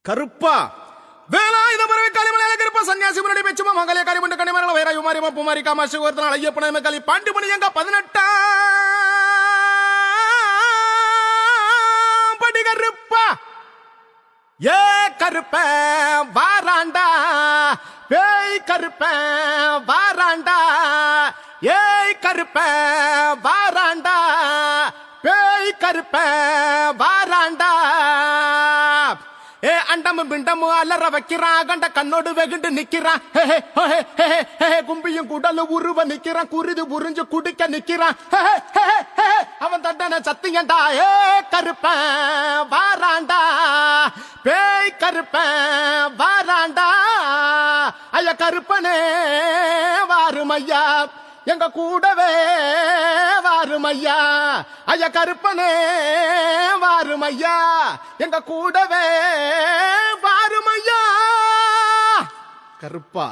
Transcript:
கருப்பா வேலாயுத பறவை காலிமலையில கருப்பா சன்னியாசி முன்னாடி பெச்சுமா மங்களே காரிமண்ட கனிமரல வைரா யுமாரி மப்புமாரி காமாட்சி ஒருத்தனால ஐயப்பன மேகாலி பாண்டி மணி எங்க 18 படி கருப்பா ஏ கருப்ப வாராண்டா பேய் கருப்ப வாராண்டா ஏய் கருப்ப வாராண்டா பேய் கருப்ப வாராண்டா ஏ அண்டம் பிண்டம் அலற வைக்கிறான் கண்ட கண்ணோடு வெகுண்டு நிக்கிறான் கும்பியும் குடலு உருவ நிக்கிறான் குருது புரிஞ்சு குடிக்க நிக்கிறான் அவன் தண்டனை சத்தியண்டா ஏ கருப்ப வாராண்டா பேய் கருப்ப வாராண்டா ஐயா கருப்பனே வாருமையா எங்க கூடவே வாருமையா ஐயா கருப்பனே வாருமையா எங்க கூடவே வாருமையா கருப்பா